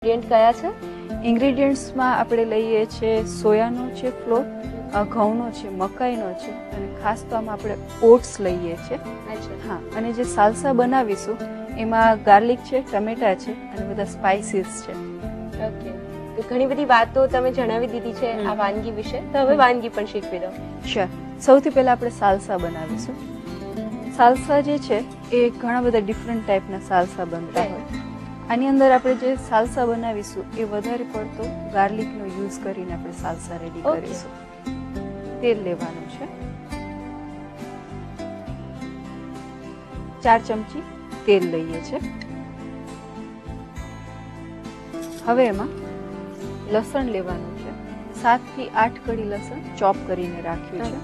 Ingredient કયા છે? ઇન્ગ્રેડિયન્ટ્સમાં આપણે લઈએ છીએ સોયાનો છે ફ્લોર, ઘઉંનો છે, મકાઈનો છે અને ખાસ તો આમાં આપણે ઓટ્સ લઈએ છીએ. હા, અને જે સાલ્સા બનાવીશું એમાં ગાર્લિક છે, ટમેટા છે અને બધા સ્પાઇસીસ છે. ઓકે, તો ઘણી બધી વાતો તમે જણાવી દીધી છે આ વાનગી વિશે, તો હવે વાનગી પણ શીખવી દો. શ્યોર. સૌથી પહેલા આપણે સાલ્સા બનાવીશું. સાલ્સા જે છે એ ઘણા બધા ડિફરન્ટ ટાઈપના સાલ્સા બનતા હોય. આની અંદર આપણે જે સાલ્સા બનાવીશું એ વધારે પડતો ગાર્લિકનો યુઝ કરીને આપણે સાલ્સા રેડી કરીશું. તેલ લેવાનું છે, 4 ચમચી તેલ લઈએ છે. હવે એમાં લસણ લેવાનું છે, 7 થી 8 કળી લસણ ચોપ કરીને રાખ્યું છે,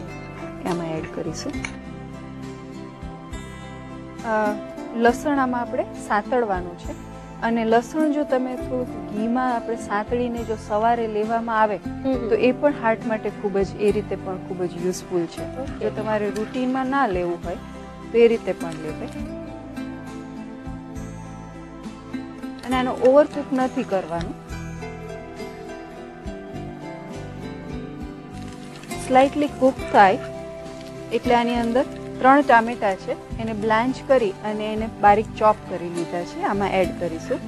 એમાં એડ કરીશું. લસણ આમાં આપણે સાંતળવાનું છે અને લસણ જો તમે થોડુંક ઘીમાં આપણે સાંતળીને જો સવારે લેવામાં આવે તો એ પણ હાર્ટ માટે ખૂબ જ એ રીતે પણ ખૂબ જ યુઝફુલ છે. જો તમારે રૂટીનમાં ના લેવું હોય તો એ રીતે પણ લેવાય. અને આનો ઓવરકુક નથી કરવાનું. સ્લાઇટલી કુક થાય એટલે આની અંદર 3 ટામેટા છે એને બ્લાન્ચ કરી અને એને બારીક ચોપ કરી લીધા છે, આમાં એડ કરીશું.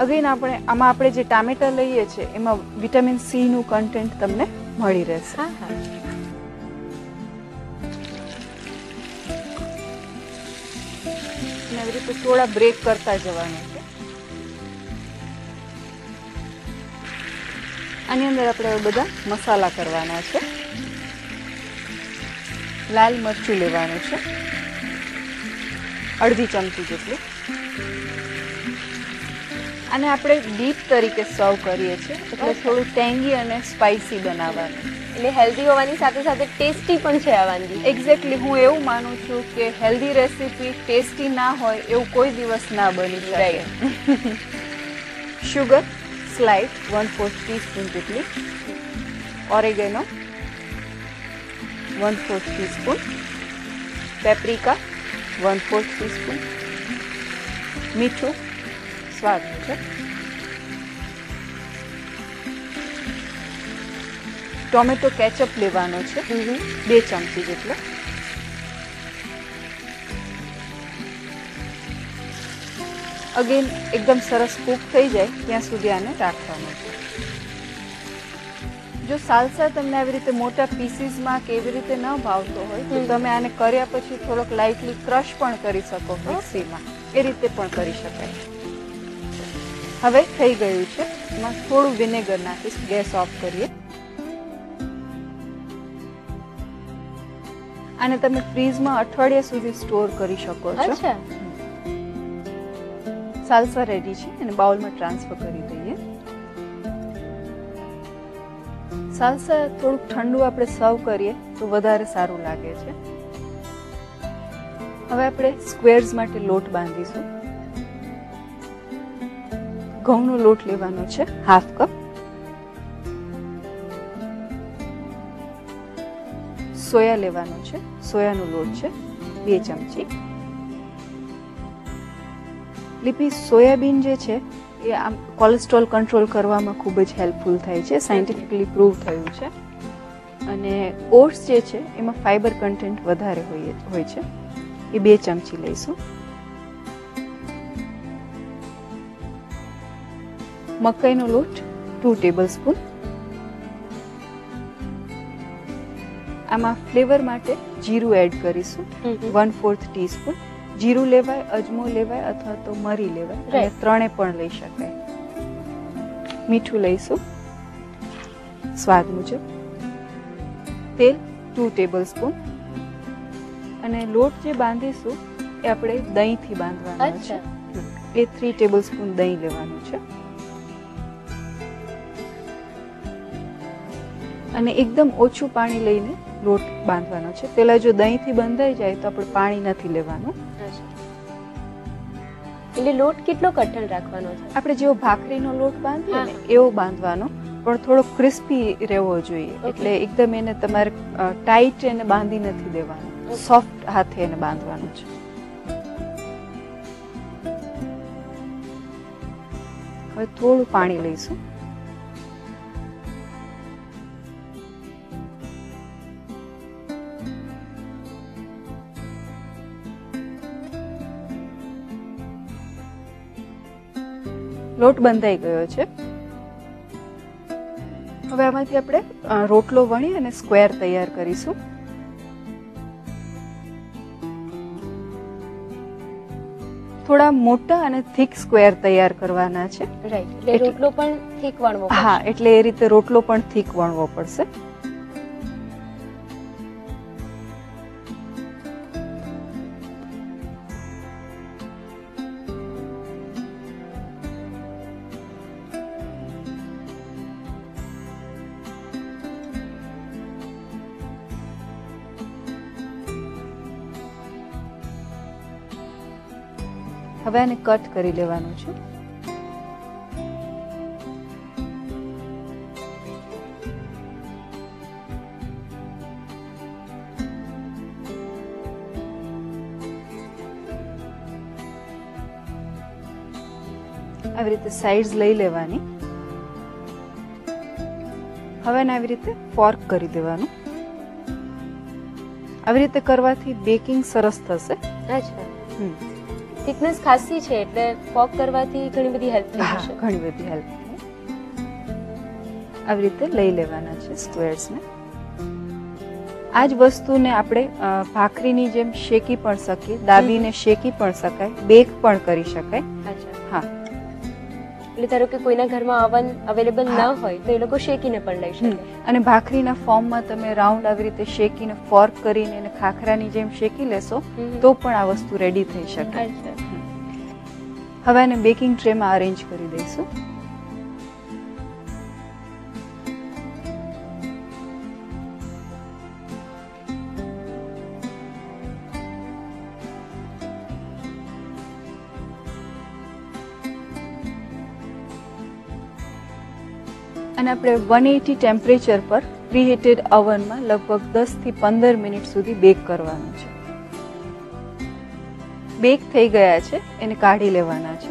અગેન આમાં આપણે જે ટામેટા લઈએ છીએ એમાં વિટામિન સી નું કન્ટેન્ટ તમને મળી રહેશે. આવી રીતે થોડા બ્રેક કરતા જવાનું છે. આની અંદર આપણે બધા મસાલા કરવાના છે. લાલ મરચું લેવાનું છે, 1/2 ચમચી જેટલું. આને આપણે ડીપ તરીકે સર્વ કરીએ છીએ એટલે થોડું ટેંગી અને સ્પાઇસી બનાવવાનું. એટલે હેલ્ધી હોવાની સાથે સાથે ટેસ્ટી પણ છે આ વાનગી. એક્ઝેક્ટલી, હું એવું માનું છું કે હેલ્ધી રેસીપી ટેસ્ટી ના હોય એવું કોઈ દિવસ ના બની શકે. શુગર સ્લાઇડ 1/4 ટીસ્પૂન જેટલી, ઓરેગેનો 1/4 ટીસ્પૂન, પેપ્રિકા 1/4 ટીસ્પૂન, મીઠું સ્વાદ મુજબ, ટોમેટો કેચઅપ લેવાનો છે 2 ચમચી જેટલો, અગેન એકદમ સરસ કૂક થઈ જાય ત્યાં સુધી આને રાખવાનું છે. જો સાલ્સા તમને આવી રીતે મોટા પીસીસમાં કે એવી રીતે ન ભાવતો હોય તો તમે આને કર્યા પછી થોડોક લાઇટલી ક્રશ પણ કરી શકો મિક્સીમાં, એ રીતે પણ કરી શકાય. હવે થઈ ગયું છે, એમાં થોડું વિનેગર નાખીશ. ગેસ ઓફ કરીએ. આને તમે ફ્રીઝમાં અઠવાડિયા સુધી સ્ટોર કરી શકો છો. સાલ્સા રેડી છે, એને બાઉલમાં ટ્રાન્સફર કરી દઈએ. સાલ્સા થોડુંક ઠંડુ આપણે સર્વ કરીએ તો વધારે સારું લાગે છે. હવે આપણે સ્ક્વેર્સ માટે લોટ બાંધીશું. ઘઉંનો લોટ લેવાનો છે 1/2 કપ, સોયા લેવાનો છે, સોયાનો લોટ છે 2 ચમચી. લીપી સોયાબીન જે છે એ આમ કોલેસ્ટ્રોલ કંટ્રોલ કરવામાં ખૂબ જ હેલ્પફુલ થાય છે, સાયન્ટિફિકલી પ્રૂવ થયું છે. અને ઓટ્સ જે છે એમાં ફાઇબર કન્ટેન્ટ વધારે હોય છે, એ 2 ચમચી લઈશું. મકાઈનો લોટ 2 ટેબલસ્પૂન. આમાં ફ્લેવર માટે જીરું એડ કરીશું 1/4 ટીસ્પૂન. જીરું લેવાય, અજમો લેવાય અથવા તો મરી લેવાય, અને ત્રણે પણ લઈ શકાય. મીઠું લઈશું સ્વાદ મુજબ. તેલ 2 ટેબલસ્પૂન. અને લોટ જે બાંધીશું એ આપણે દહીંથી બાંધવાનો છે, એ 3 ટેબલસ્પૂન દહીં લેવાનું છે. અને એકદમ ઓછું પાણી લઈને લોટ બાંધવાનો છે. પેલા જો દહીંથી બંધાઈ જાય તો આપણે પાણી નથી લેવાનું. એટલે લોટ કેટલો કઠણ રાખવાનો છે? આપણે જેવો ભાખરીનો લોટ બાંધીએ ને એવો બાંધવાનો, પણ થોડો ક્રિસ્પી રહેવો જોઈએ. એટલે એકદમ એને તમારે ટાઈટ એને બાંધી નથી દેવાનું, સોફ્ટ હાથે એને બાંધવાનું છે. હવે થોડું પાણી લઈશું. લોટ બંધાઈ ગયો છે. હવે આમાંથી આપણે રોટલો વણી અને સ્ક્વેર તૈયાર કરીશું. થોડા મોટા અને થીક સ્ક્વેર તૈયાર કરવાના છે. રાઈટ, એટલે રોટલો પણ થીક વણવો પડશે. હા, એટલે એ રીતે રોટલો પણ થીક વણવો પડશે. હવે આને કટ કરી લેવાનું છે. આવી રીતે સાઈડ્સ લઈ લેવાની. હવે આને આવી રીતે ફોર્ક કરી દેવાનું. આવી રીતે કરવાથી બેકિંગ સરસ થશે. અચ્છા, થિકનેસ ખાસી છે એટલે ફોક કરવાથી ઘણી બધી હેલ્પ થઈ જશે. ઘણી બધી હેલ્પ થાય. આવી રીતે લઈ લેવાના છે સ્ક્વેર્સને. આ જ વસ્તુને આપણે ભાખરીની જેમ શેકી પણ શકીએ, દાબીને શેકી પણ શકાય, બેક પણ કરી શકાય. અચ્છા, હા. એટલે ધારો કે કોઈના ઘરમાં ઓવન અવેલેબલ ન હોય તો એ લોકો શેકીને પણ લઈ શકે. અને ભાખરીના ફોર્મમાં તમે રાઉન્ડ આવી રીતે શેકીને ફોર્ક કરીને એને ખાખરાની જેમ શેકી લેશો તો પણ આ વસ્તુ રેડી થઈ શકે. અચ્છા. હવે આને બેકિંગ ટ્રેમાં અરેન્જ કરી દઈશું. અને આપણે 180 ટેમ્પરેચર પર પ્રીહીટેડ ઓવનમાં લગભગ 10 થી 15 મિનિટ સુધી બેક કરવાનું છે. બેક થઈ ગયા છે, એને કાઢી લેવાના છે.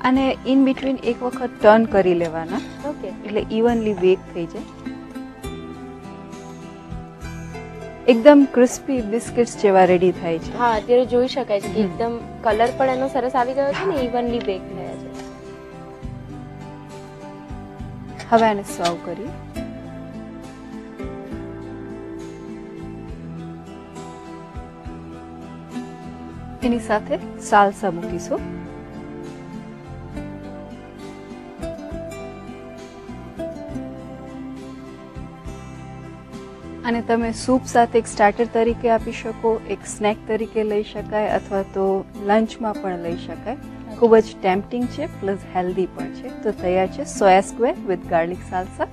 અને ઇન બિટવીન એક વખત ટર્ન કરી લેવાના. ઓકે, એટલે ઇવનલી બેક થઈ જાય. એકદમ ક્રિસ્પી બિસ્કિટ્સ જેવા રેડી થાય છે. હા, અત્યારે જોઈ શકાય છે કે એકદમ કલર પણ એનો સરસ આવી ગયો છે ને ઇવનલી બેક થયા છે. હવે આને સર્વ કરીએ. એની સાથે સાલ્સા મૂકીશું. અને તમે સૂપ સાથે એક સ્ટાર્ટર તરીકે આપી શકો, એક સ્નેક તરીકે લઈ શકાય અથવા તો લંચમાં પણ લઈ શકાય. ખૂબ જ ટેમ્પટિંગ છે પ્લસ હેલ્ધી પણ છે. તો તૈયાર છે soya square with garlic salsa.